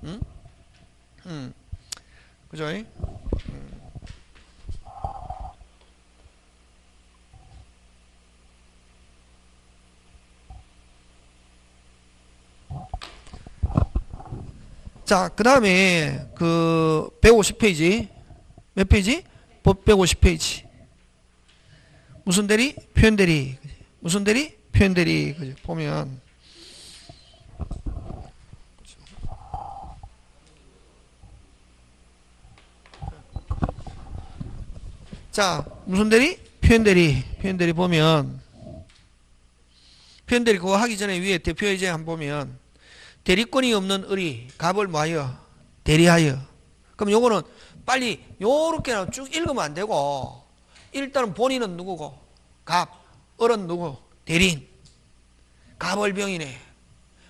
응? 그죠? 자, 그 다음에 그 150페이지. 몇 페이지? 법 150페이지. 무슨 대리? 표현 대리. 무슨 대리? 표현 대리. 보면 자, 무슨 대리? 표현 대리. 표현 대리 보면 표현 대리 그거 하기 전에 위에 대표 예제 한번 보면 대리권이 없는 을이 갑을 뭐하여? 대리하여. 그럼 요거는 빨리 요렇게 쭉 읽으면 안 되고 일단은 본인은 누구고? 갑. 을은 누구? 대리인. 갑을병이네.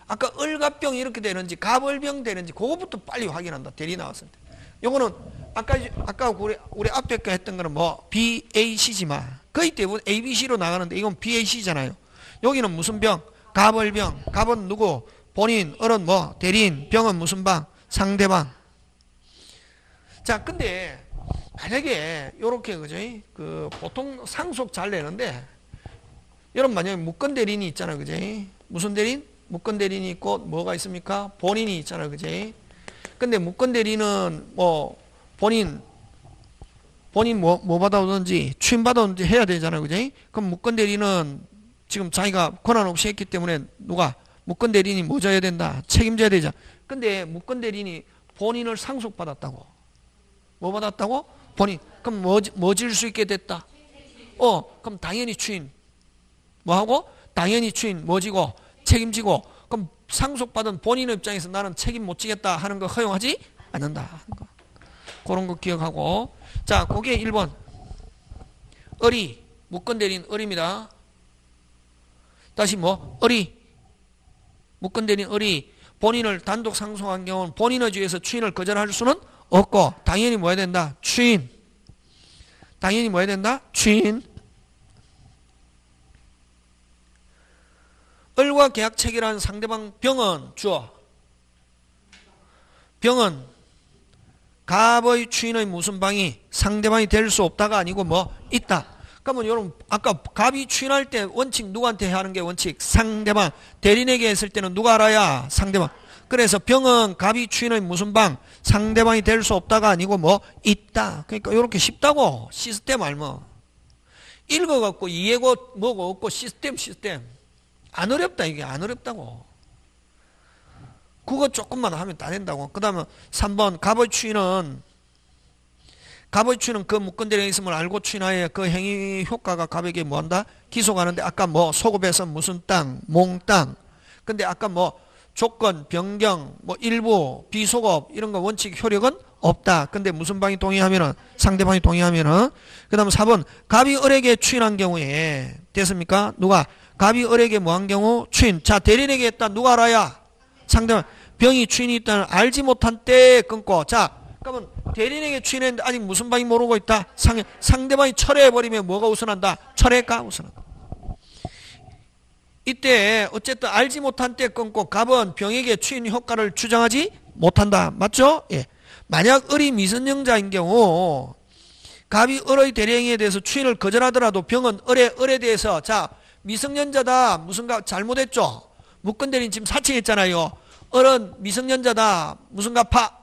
아까 을갑병이 이렇게 되는지 갑을병 되는지 그거부터 빨리 확인한다. 대리 나왔을 때. 요거는 아까 우리 앞에 거 했던 거는 뭐 BAC지만 거의 대부분 ABC로 나가는데 이건 BAC잖아요. 여기는 무슨 병? 갑을병. 갑은 누구? 본인. 을은 뭐? 대리인. 병은 무슨 방? 상대방. 자, 근데 만약에 요렇게 그죠? 그 보통 상속 잘 내는데 여러분 만약에 무권 대리인이 있잖아, 그죠? 무슨 대리인? 무권 대리인이 있고 뭐가 있습니까? 본인이 있잖아, 그죠? 근데 무권 대리는 뭐 본인 뭐 받아오든지 추임 받아오든지 해야 되잖아요. 그지? 그럼 무권 대리는 지금 자기가 권한 없이 했기 때문에 누가 무권 대리인이 뭐 져야 된다? 책임져야 되죠. 근데 무권 대리인이 본인을 상속받았다고. 뭐 받았다고? 본인. 그럼 뭐 질 수 있게 됐다? 그럼 당연히 추인. 뭐 하고? 당연히 추인 뭐 지고? 책임지고. 그럼 상속받은 본인의 입장에서 나는 책임 못 지겠다 하는 거 허용하지 않는다 하는 거. 그런 거 기억하고. 자, 그게 1번. 의리. 무권 대리인 의리입니다. 다시 뭐? 의리. 무권 대리인 의리. 본인을 단독 상속한 경우는 본인의 주에서 추인을 거절할 수는 없고 당연히 뭐 해야 된다? 추인. 당연히 뭐 해야 된다? 추인. 을과 계약 체결한 상대방 병은 주어. 병은 갑의 추인의 무슨 방이 상대방이 될 수 없다가 아니고 뭐 있다. 그러면 여러분 아까 갑이 추인할 때 원칙 누구한테 하는 게 원칙? 상대방. 대리인에게 했을 때는 누가 알아야? 상대방. 그래서 병은 갑이 추인의 무슨 방? 상대방이 될 수 없다가 아니고 뭐 있다. 그러니까 이렇게 쉽다고. 시스템 알면. 읽어갖고 이해고 뭐고 없고 시스템. 안 어렵다. 이게 안 어렵다고. 그거 조금만 하면 다 된다고. 그 다음에 3번 갑의 추인은 그 무권 대리인이 있음을 알고 추인하에 그 행위 효과가 갑에게 뭐한다? 기소가는데 아까 뭐 소급해서 무슨 땅, 몽땅. 근데 아까 뭐 조건, 변경, 뭐 일부, 비소급 이런 거 원칙 효력은 없다. 근데 무슨 방이 동의하면은 상대방이 동의하면은 그 다음 4번 갑이 을에게 추인한 경우에 됐습니까? 누가? 갑이 을에게 뭐 한 경우? 추인. 자, 대리인에게 했다. 누가 알아야? 상대방. 병이 추인이 있다는 알지 못한 때에 끊고. 자, 그러면 대리인에게 추인했는데 아직 무슨 방이 모르고 있다? 상대방이 철회해버리면 뭐가 우선한다? 철회가 우선한다. 이때 어쨌든 알지 못한 때 끊고 갑은 병에게 추인 효과를 주장하지 못한다. 맞죠? 예. 만약 을이 미성년자인 경우 갑이 을의 대리행위에 대해서 추인을 거절하더라도 병은 을에 대해서 자 미성년자다 무슨가 잘못했죠. 무권 대리인 지금 사칭했잖아요. 을은 미성년자다 무슨 갚아?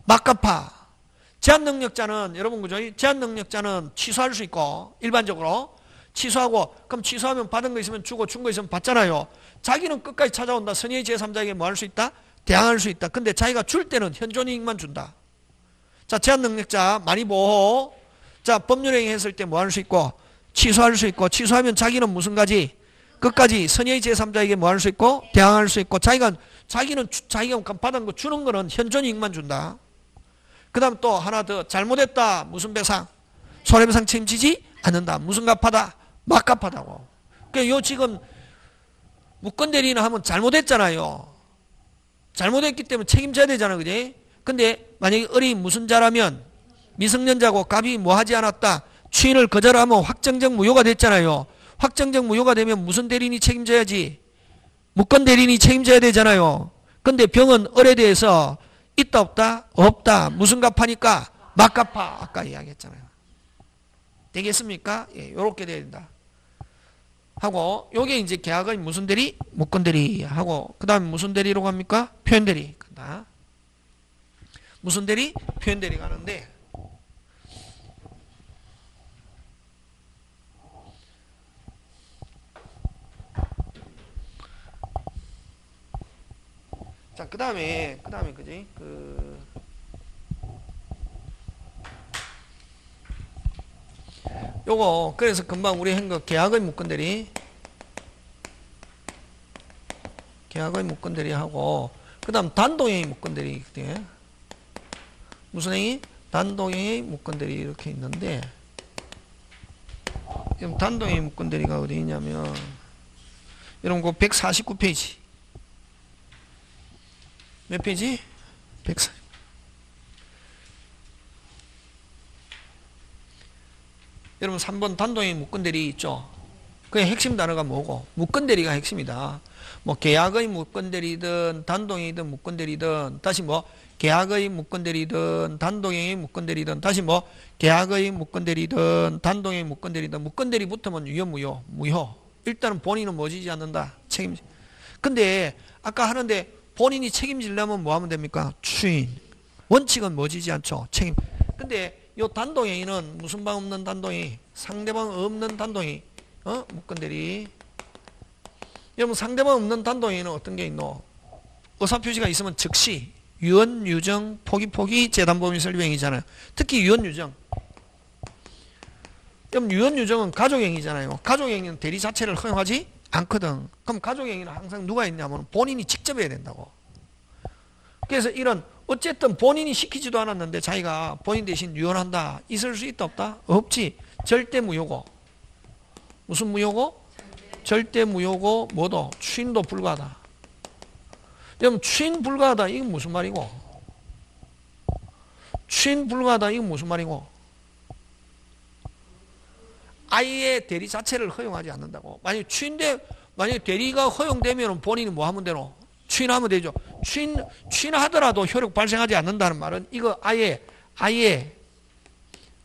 막 갚아. 제한능력자는 여러분 그죠? 제한능력자는 취소할 수 있고 일반적으로 취소하고 그럼 취소하면 받은 거 있으면 주고 준 거 있으면 받잖아요. 자기는 끝까지 찾아온다. 선의의 제3자에게 뭐 할 수 있다? 대항할 수 있다. 근데 자기가 줄 때는 현존이익만 준다. 자, 제한능력자 많이 보호. 자, 법률행위 했을 때 뭐 할 수 있고 취소할 수 있고 취소하면 자기는 무슨 가지? 끝까지 선의의 제3자에게 뭐 할 수 있고 대항할 수 있고 자기가 받은 거 주는 거는 현존이익만 준다. 그 다음 또 하나 더 잘못했다. 무슨 배상? 손해배상 책임지지 않는다. 무슨 갚하다? 막갚하다고. 그러니까 요 지금 무권 대리인을 하면 잘못했잖아요. 잘못했기 때문에 책임져야 되잖아. 그지? 근데 만약에 을이 무슨 자라면 미성년자고 갑이 뭐 하지 않았다. 추인을 거절하면 확정적 무효가 됐잖아요. 확정적 무효가 되면 무슨 대리인이 책임져야지? 무권 대리인이 책임져야 되잖아요. 근데 병은 을에 대해서 있다 없다? 없다. 무슨 갚하니까? 막 갚아. 아까 이야기했잖아요. 되겠습니까? 예, 요렇게 돼야 된다. 하고 요게 이제 계약의 무슨 대리? 무권 대리 하고 그 다음에 무슨 대리로 갑니까? 표현 대리 간다. 무슨 대리? 표현 대리 가는데 자, 그 다음에 그지? 요거 그래서 금방 우리 한 거 계약의 무권 대리 하고 그 다음 단독행위 무권 대리 무슨 행위? 단독행위 무권 대리 이렇게 있는데 지금 단독행위 무권 대리가 어디 있냐면 여러분 그 149페이지 몇 페이지? 140 여러분 3번 단독행위 무권 대리 있죠? 그의 핵심 단어가 뭐고? 무권 대리가 핵심이다. 뭐 계약의 무권 대리든 단독행위든 무권 대리든 다시 뭐 계약의 무권 대리든 단독행위 무권 대리든 다시 뭐 계약의 무권 대리든 단독행위 무권 대리든 무권 대리 붙으면 무효. 일단은 본인은 뭐 지지 않는다. 책임지. 근데 아까 하는데 본인이 책임지려면 뭐 하면 됩니까? 추인. 원칙은 뭐 지지 않죠? 책임. 근데 요 단동행위는 무슨 방 없는 단동행위, 상대방 없는 단동행위, 묶은대리. 여러분 상대방 없는 단동행위는 어떤 게 있노? 의사표시가 있으면 즉시 유언, 유정, 포기, 재단법인 설립행위잖아요. 특히 유언, 유정. 그럼 유언, 유정은 가족행위잖아요. 가족행위는 대리 자체를 허용하지 않거든. 그럼 가족행위는 항상 누가 있냐면 본인이 직접 해야 된다고. 그래서 이런 어쨌든 본인이 시키지도 않았는데 자기가 본인 대신 유언한다. 있을 수 있다 없다? 없지. 절대 무효고. 무슨 무효고? 절대 무효고 뭐도? 추인도 불가하다. 그럼 추인 불가하다 이건 무슨 말이고? 추인 불가하다 이건 무슨 말이고? 아예 대리 자체를 허용하지 않는다고. 만약에 대리가 허용되면 본인이 뭐 하면 되노? 추인하면 되죠. 추인하더라도 효력 발생하지 않는다는 말은 이거 아예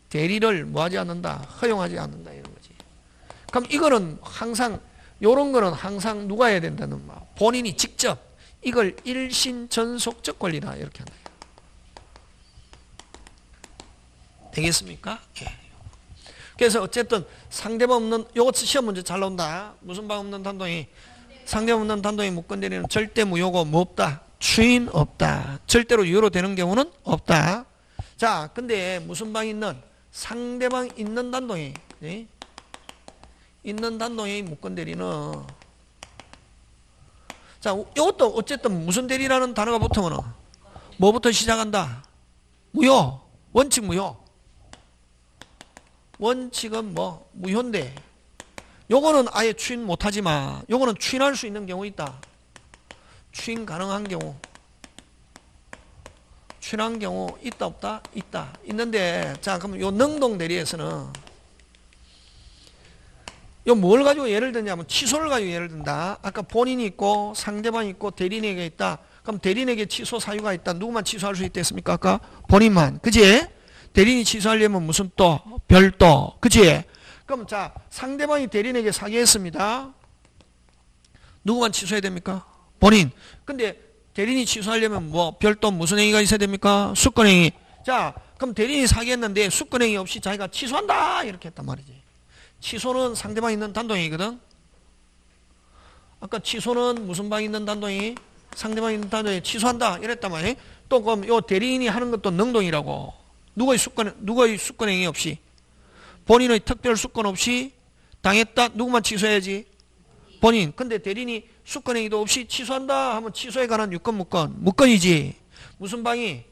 대리를 뭐 하지 않는다? 허용하지 않는다 이런 거지. 그럼 이거는 항상 요런 거는 항상 누가 해야 된다는 말. 본인이 직접 이걸 일신전속적 권리다 이렇게 한다. 되겠습니까? 예. 그래서 어쨌든 상대방 없는 요거 시험 문제 잘 나온다. 무슨 방 없는 단동이 상대방 없는 단동이 묶건대리는 절대 무효고 뭐 없다. 추인 없다. 절대로 유효로 되는 경우는 없다. 자, 근데 무슨 방 있는 상대방 있는 단동이 있는 단동이 묶건대리는 자, 이것도 어쨌든 무슨 대리라는 단어가 붙으면 뭐부터 시작한다? 무효. 원칙 무효. 원칙은 뭐? 무효인데 요거는 아예 추인 못하지만 요거는 추인할 수 있는 경우 있다. 추인 가능한 경우. 추인한 경우 있다 없다? 있다. 있는데 자 그럼 요 능동 대리에서는 요 뭘 가지고 예를 들냐면 취소를 가지고 예를 든다. 아까 본인이 있고 상대방이 있고 대리인에게 있다. 그럼 대리인에게 취소 사유가 있다. 누구만 취소할 수 있다 했습니까? 아까 본인만. 그지? 대리인이 취소하려면 무슨 또? 별도. 그치? 그럼 자 상대방이 대리인에게 사기했습니다. 누구만 취소해야 됩니까? 본인. 근데 대리인이 취소하려면 뭐 별도 무슨 행위가 있어야 됩니까? 수권행위. 자 그럼 대리인이 사기했는데 수권행위 없이 자기가 취소한다 이렇게 했단 말이지. 취소는 상대방 있는 단동행위거든. 아까 취소는 무슨 방 있는 단동행위? 상대방 있는 단동행위 취소한다 이랬단 말이에요. 또 그럼 요 대리인이 하는 것도 능동이라고. 누구의 수권행위 없이 본인의 특별 수권 없이 당했다. 누구만 취소해야지? 본인. 근데 대리인이 수권행위도 없이 취소한다 하면 취소에 관한 유권 무권이지. 무슨 방이?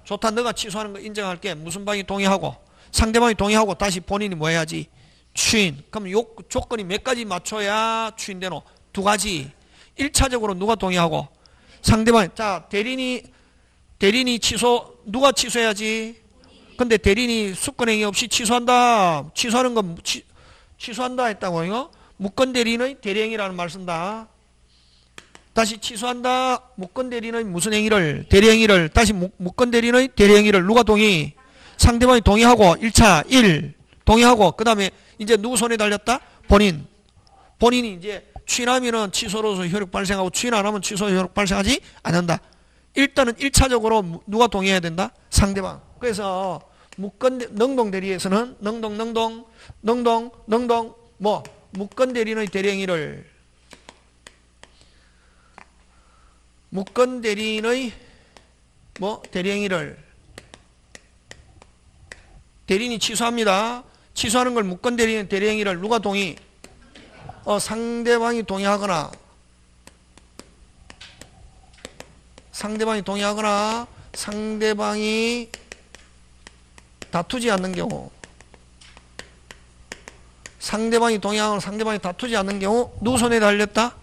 좋다. 너가 취소하는 거 인정할게. 무슨 방이 동의하고 상대방이 동의하고 다시 본인이 뭐 해야지? 추인. 그럼 요 조건이 몇 가지 맞춰야 추인되노? 두 가지. 1차적으로 누가 동의하고 상대방. 자 대리인이 누가 취소해야지? 근데 대리인이 수권행위 없이 취소한다. 취소하는 건 취소한다 했다고 이거? 무권대리인의 대리행위라는 말 쓴다. 다시 취소한다. 무권대리인의 무슨 행위를? 대리행위를. 다시 무권대리인의 대리행위를 누가 동의? 상대방이 동의하고 1차 1 동의하고 그 다음에 이제 누구 손에 달렸다? 본인이 이제 추인하면은 취소로서 효력 발생하고 추인 안 하면 취소 효력 발생하지 않는다. 일단은 1차적으로 누가 동의해야 된다? 상대방. 그래서 능동 대리에서는 뭐 무권 대리인의 대리행위를 무권 대리인의 뭐 대리행위를 대리인이 취소합니다. 취소하는 걸 무권 대리인의 대리행위를 누가 동의? 상대방이 동의하거나 상대방이 다투지 않는 경우 상대방이 동의하거나 상대방이 다투지 않는 경우 누구 손에 달렸다?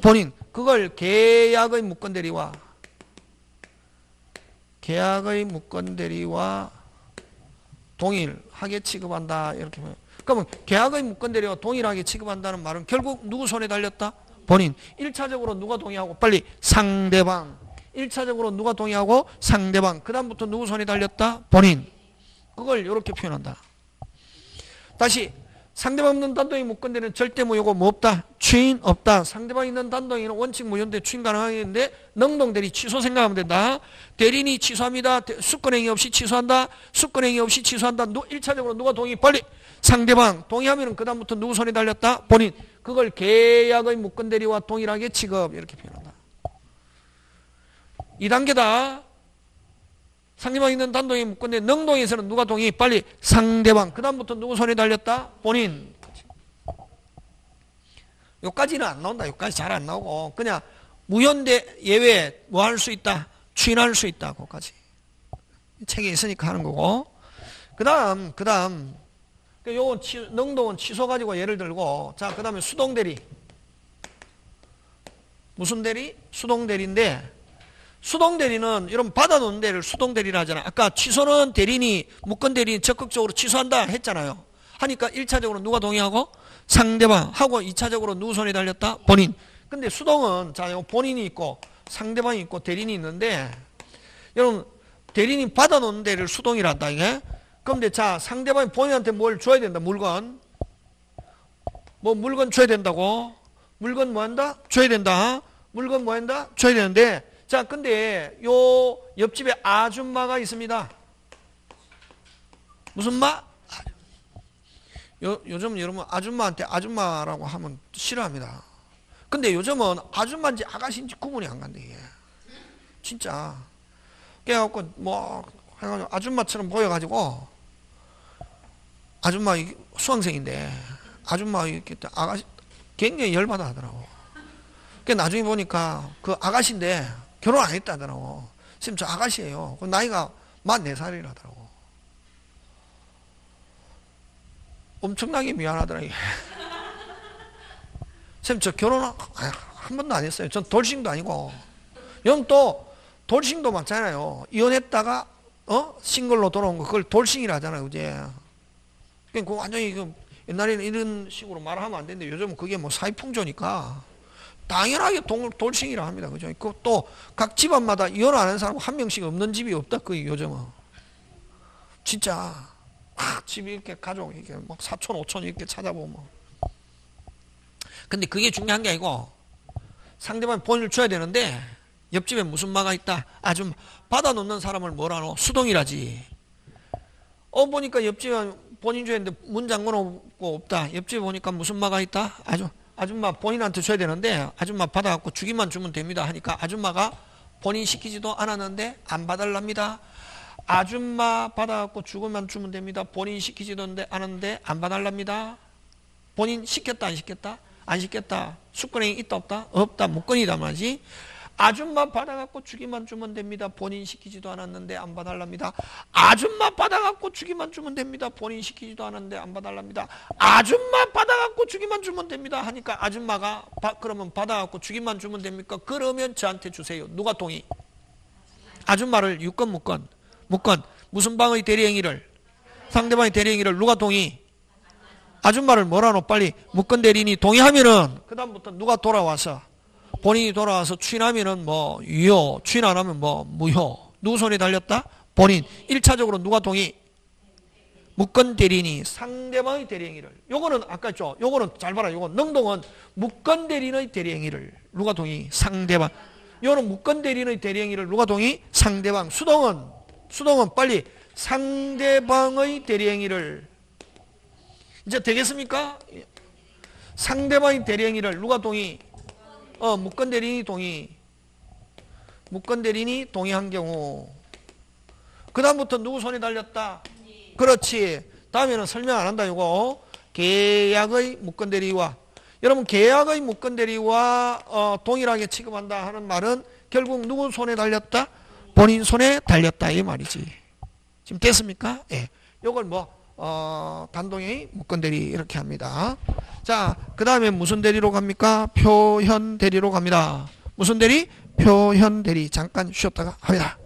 본인. 그걸 계약의 무권대리와 동일하게 취급한다. 이렇게 보면. 그러면 계약의 무권대리와 동일하게 취급한다는 말은 결국 누구 손에 달렸다? 본인. 1차적으로 누가 동의하고 빨리 상대방. 1차적으로 누가 동의하고 상대방. 그 다음부터 누구 손에 달렸다? 본인. 그걸 이렇게 표현한다. 다시 상대방 있는 단동이 묶은 데는 절대 무효고 뭐 없다? 추인 없다. 상대방 있는 단동에는 원칙 무효인데 추인 가능하겠는데 능동 대리 취소 생각하면 된다. 대리인이 취소합니다. 수권행위 없이 취소한다. 수권행위 없이 취소한다. 1차적으로 누가 동의? 빨리 상대방 동의하면 그 다음부터 누구 손에 달렸다? 본인. 그걸 계약의 묶은 대리와 동일하게 취급 이렇게 표현한다. 2단계다. 상대방 있는 단동이 묶은데 능동에서는 누가 동의? 빨리 상대방. 그 다음부터 누구 손에 달렸다? 본인. 여기까지는 안 나온다. 여기까지 잘 안 나오고 그냥 무효인데 예외 뭐 할 수 있다? 추인할 수 있다. 거기까지 책에 있으니까 하는 거고. 그 다음 요건 능동은 취소 가지고 예를 들고 자 그 다음에 수동대리. 무슨 대리? 수동대리인데 수동대리는 여러분 받아놓는 데를 수동대리라 하잖아. 아까 취소는 대리인이 묶은 대리인이 적극적으로 취소한다 했잖아요. 하니까 1차적으로 누가 동의하고? 상대방 하고 2차적으로 누구 손에 달렸다? 본인. 근데 수동은 자 본인이 있고 상대방이 있고 대리인이 있는데 여러분 대리인이 받아놓는 데를 수동이라 한다 이게. 그런데 자 상대방이 본인한테 뭘 줘야 된다. 물건 뭐 물건 줘야 된다고. 물건 뭐 한다? 줘야 된다. 물건 뭐 한다? 줘야 되는데 자, 근데 요 옆집에 아줌마가 있습니다. 무슨 마? 요즘 여러분 아줌마한테 아줌마라고 하면 싫어합니다. 근데 요즘은 아줌마인지 아가씨인지 구분이 안 간대 이게. 진짜. 그래갖고 뭐 해가지고 아줌마처럼 보여가지고 아줌마 수강생인데 아줌마 이렇게 아가씨 굉장히 열받아 하더라고. 그 나중에 보니까 그 아가씨인데 결혼 안 했다더라고. 지금 저 아가씨예요. 나이가 44살이라더라고. 엄청나게 미안하더라고요. 지금 저 결혼 한 번도 안 했어요. 전 돌싱도 아니고. 여러분 또 돌싱도 많잖아요. 이혼했다가 싱글로 돌아온 거 그걸 돌싱이라 하잖아요. 그제? 그러니까 완전히 옛날에는 이런 식으로 말하면 안 되는데 요즘은 그게 뭐 사회풍조니까 당연하게 돌싱이라 합니다. 그죠? 또 각 집안마다 이혼 안 하는 사람 한 명씩 없는 집이 없다. 그 요즘은. 진짜. 집이 이렇게 가족, 이렇게 막 사촌, 오촌 이렇게 찾아보면. 근데 그게 중요한 게 아니고 상대방이 본인을 줘야 되는데 옆집에 무슨 마가 있다. 아주 받아놓는 사람을 뭐라노? 수동이라지. 보니까 옆집에 본인 줘야 되는데 문 잠궈놓고 없다. 옆집에 보니까 무슨 마가 있다. 아줌마 본인한테 줘야 되는데 아줌마 받아갖고 주기만 주면 됩니다 하니까 아줌마가 본인 시키지도 않았는데 안 받을랍니다. 아줌마 받아갖고 주기만 주면 됩니다. 본인 시키지도 않았는데 안 받을랍니다. 본인 시켰다 안 시켰다? 안 시켰다. 수권행위 있다 없다? 없다. 무권이다 말이지. 아줌마 받아갖고 주기만 주면 됩니다. 본인 시키지도 않았는데 안 봐달랍니다. 아줌마 받아갖고 주기만 주면 됩니다. 본인 시키지도 않았는데 안 봐달랍니다. 아줌마 받아갖고 주기만 주면 됩니다. 하니까 아줌마가 그러면 받아갖고 주기만 주면 됩니까? 그러면 저한테 주세요. 누가 동의? 아줌마를 유권 무권? 무권. 무슨 방의 대리행위를? 상대방의 대리행위를 누가 동의? 아줌마를 뭐라노? 빨리 무권 대리인이 동의하면은 그 다음부터 누가 돌아와서 본인이 돌아와서 추인하면은 뭐 유효, 추인 안 하면 뭐 무효. 누구 손에 달렸다? 본인. 1차적으로 누가 동의? 무권 대리인이 상대방의 대리행위를. 요거는 아까 했죠. 요거는 잘 봐라. 요건 능동은 무권 대리인의 대리행위를 누가 동의? 상대방. 요거는 무권 대리인의 대리행위를 누가 동의? 상대방. 수동은 빨리 상대방의 대리행위를. 이제 되겠습니까? 상대방의 대리행위를 누가 동의? 무권 대리인이 동의. 무권 대리인이 동의한 경우. 그 다음부터 누구 손에 달렸다? 그렇지. 다음에는 설명 안 한다. 이거 계약의 무권 대리와 여러분 계약의 무권 대리와 동일하게 취급한다 하는 말은 결국 누구 손에 달렸다? 본인 손에 달렸다 이 말이지. 지금 됐습니까? 예. 요걸 단동의 무권 대리 이렇게 합니다. 자, 그 다음에 무슨 대리로 갑니까? 표현 대리로 갑니다. 무슨 대리? 표현 대리. 잠깐 쉬었다가 합니다.